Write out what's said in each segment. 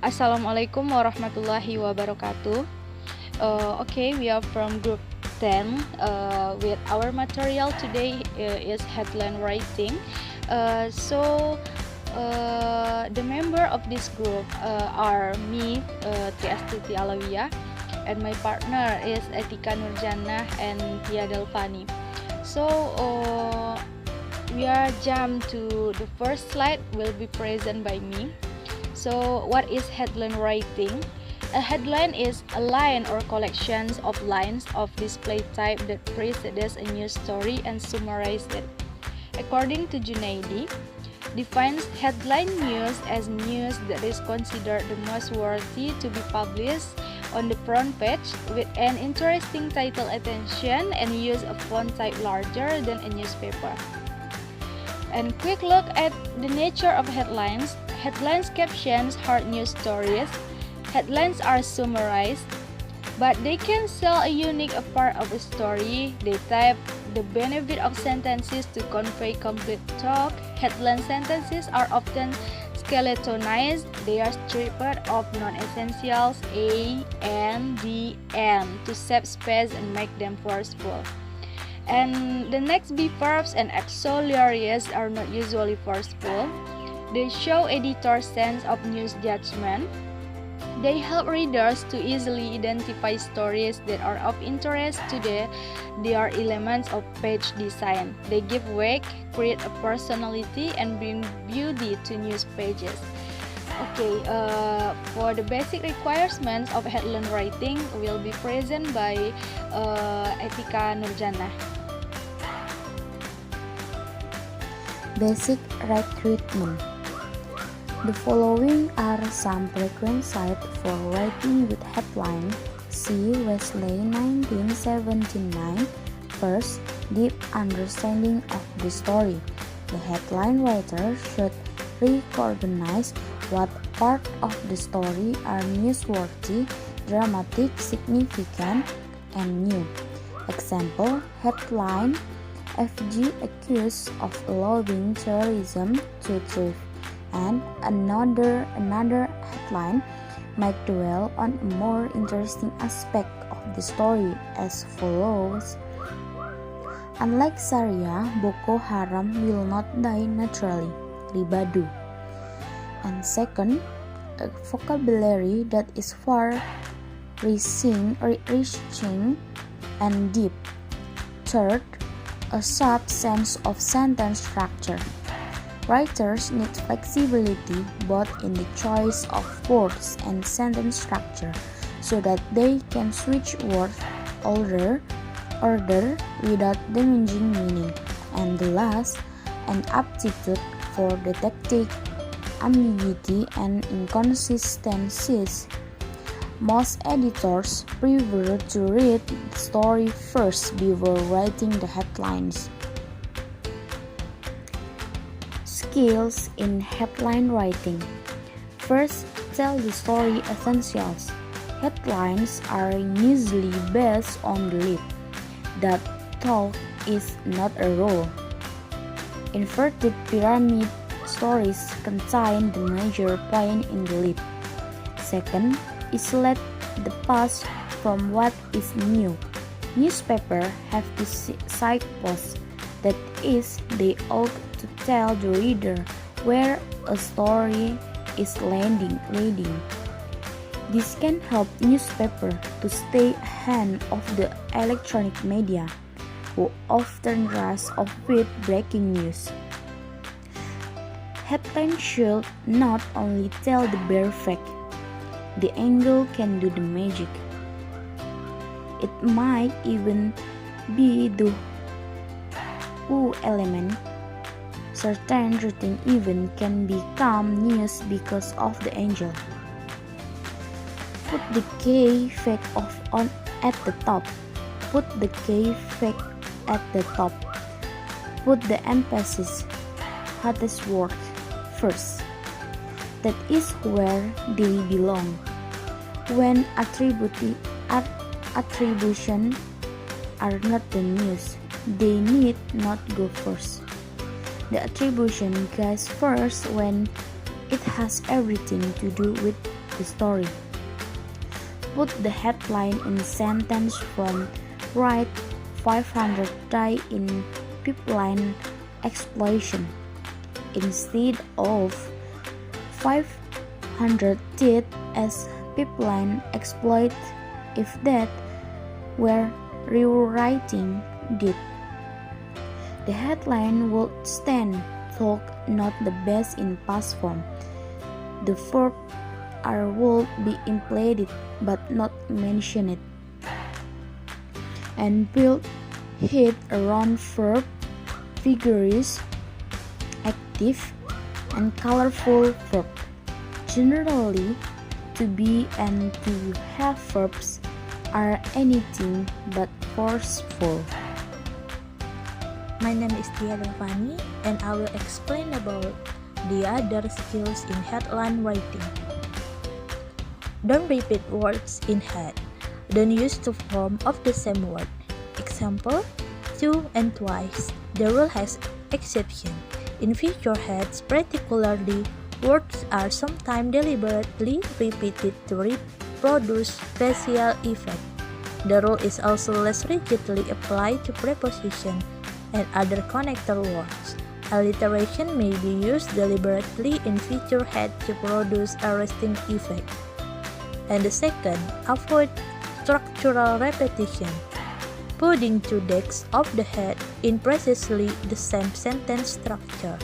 Assalamualaikum warahmatullahi wabarakatuh. Okay, we are from group 10. With our material today is headline writing. The member of this group are me, Astuti Allawia, and my partner is Etika Nurjanah and Delvanny. We are jump to the first slide will be present by me. So what is headline writing? A headline is a line or collections of lines of display type that precedes a news story and summarize it. According to Junaidi, defines headline news as news that is considered the most worthy to be published on the front page with an interesting title attention and use a font type larger than a newspaper. And quick look at the nature of headlines. Headlines captions hard news stories. Headlines are summarized, but they can sell a unique part of a story. They type the benefit of sentences to convey complete talk. Headline sentences are often skeletonized. They are stripped of non-essentials A, N, D, N to save space and make them forceful. And the next be verbs and auxiliaries are not usually forceful. They show editor's sense of news judgment. They help readers to easily identify stories that are of interest to them. They are elements of page design. They give weight, create a personality, and bring beauty to news pages. Okay, for the basic requirements of headline writing will be present by Etika Nurjanah. Basic recruitment. The following are some prerequisites for writing with headline. See Wesley 1979. First, deep understanding of the story. The headline writer should recognize what part of the story are newsworthy, dramatic, significant, and new. Example, headline: FG accused of allowing terrorism to thrive. And another headline might dwell on a more interesting aspect of the story as follows. Unlike Syria, Boko Haram will not die naturally. Ribadu. And second, a vocabulary that is far-reaching and deep. Third, a sharp sense of sentence structure. Writers need flexibility both in the choice of words and sentence structure so that they can switch word order without damaging meaning. And the last, an aptitude for detecting ambiguity and inconsistencies. Most editors prefer to read the story first before writing the headlines. Skills in headline writing. First, tell the story essentials. Headlines are usually based on the lead. That thought is not a rule. Inverted pyramid stories contain the major point in the lead. Second, isolate the past from what is new. Newspapers have this signpost, that is, they ought to tell the reader where a story is leading. This can help newspaper to stay ahead of the electronic media, who often rush off with breaking news. Headline should not only tell the bare fact. The angle can do the magic. It might even be the element. Certain routine event can become news because of the angle. Put the key fact at the top. Put the key fact at the top. Put the emphasis, hottest word, first. That is where they belong. When attribution are not the news, they need not go first. The attribution goes first when it has everything to do with the story. Put the headline in sentence from write 500 die in pipeline explosion instead of 500 dead as pipeline exploit. If that were rewriting did, the headline would stand talk not the best in past form. The verb are would be implemented but not mentioned, and build it around verb, vigorous, active, and colorful verb. Generally, to be and to have verbs are anything but forceful. My name is Delvanny, and I will explain about the other skills in headline writing. Don't repeat words in head. Don't use two forms of the same word. Example, two and twice. The rule has exception. In feature heads, particularly, words are sometimes deliberately repeated to reproduce spatial effect. The rule is also less rigidly applied to preposition and other connector words. Alliteration may be used deliberately in feature head to produce a resting effect. And the second, avoid structural repetition. Putting two decks of the head in precisely the same sentence structure.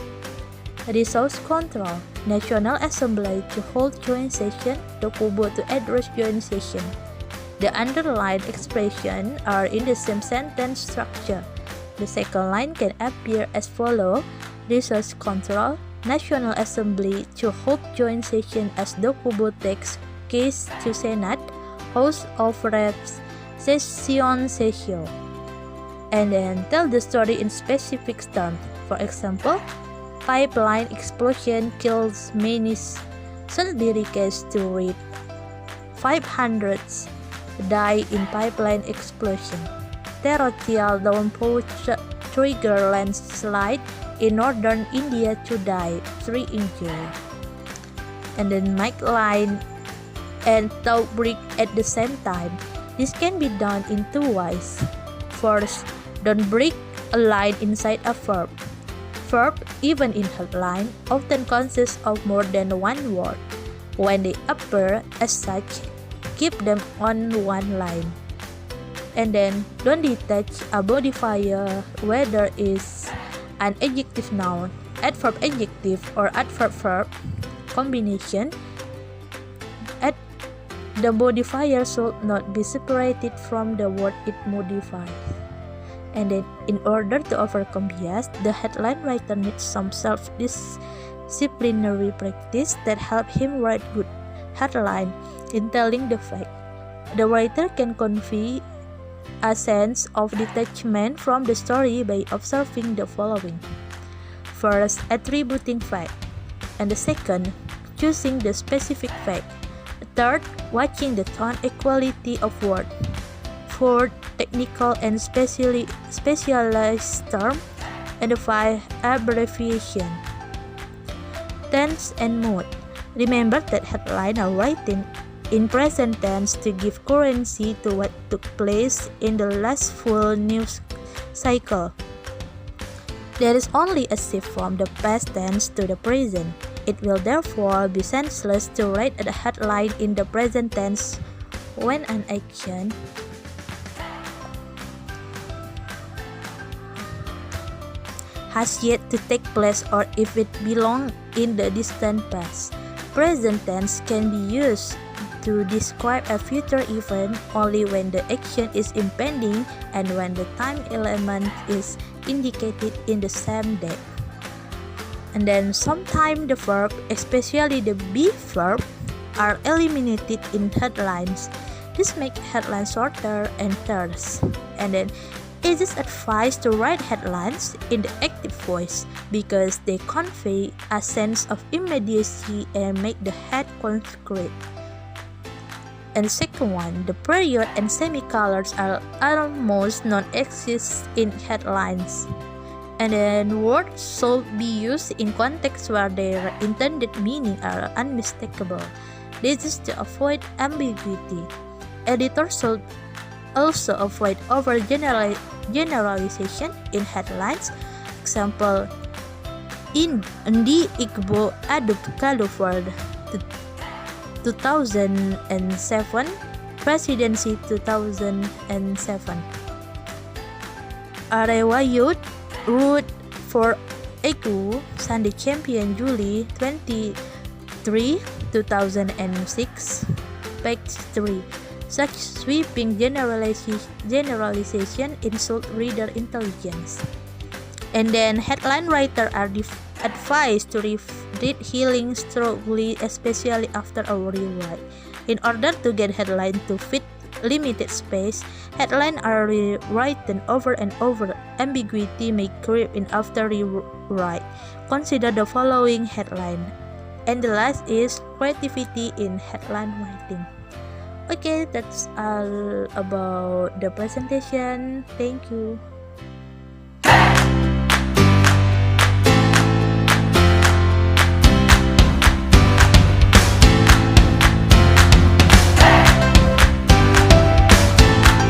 Resource control. National Assembly to hold joint session, the Kubu to address joint session. The underlined expressions are in the same sentence structure. The second line can appear as follows: Resource control. National Assembly to hold joint session as the Kubu takes case to Senate, House of Reps, session. And then tell the story in specific terms. For example, pipeline explosion kills many. Should be recast to read 500 die in pipeline explosion. Terrestrial downpour trigger landslide in northern India to die, 3 injured. And then make line and thought break at the same time. This can be done in two ways. First, don't break a line inside a verb. Verb, even in headline, often consists of more than one word. When they appear as such, keep them on one line. And then don't detach a modifier, whether it's an adjective noun, adverb adjective, or adverb verb combination. The modifier should not be separated from the word it modifies. And then, in order to overcome bias, the headline writer needs some self-disciplinary practice that help him write good headline in telling the fact. The writer can convey a sense of detachment from the story by observing the following. First, attributing fact. And the second, choosing the specific fact. Third, watching the tone equality of word. Fourth, technical and specialized term. And 5, abbreviation. Tense and mood. Remember that headlines are written in present tense to give currency to what took place in the last full news cycle. There is only a shift from the past tense to the present. It will therefore be senseless to write a headline in the present tense when an action has yet to take place or if it belongs in the distant past. Present tense can be used to describe a future event only when the action is impending and when the time element is indicated in the same day. And then sometimes the verb, especially the be verb, are eliminated in headlines. This makes headlines shorter and terse. And then it is advised to write headlines in the active voice because they convey a sense of immediacy and make the head concrete. And the second one, the period and semicolons are almost non-existent in headlines. And then words should be used in contexts where their intended meaning are unmistakable. This is to avoid ambiguity. Editors should also avoid overgeneralization in headlines. Example, Indi Igbo Adub Kaluford 2007, Presidency 2007. Arewa Youth root for Egu Sunday Champion July 23, 2006. Page 3. Such sweeping generalization insult reader intelligence. And then headline writers are advised to read healing strongly, especially after a rewrite. In order to get headline to fit limited space, headlines are rewritten over and over. Ambiguity may creep in after rewrite. Consider the following headline. And the last is creativity in headline writing. Okay, that's all about the presentation. Thank you.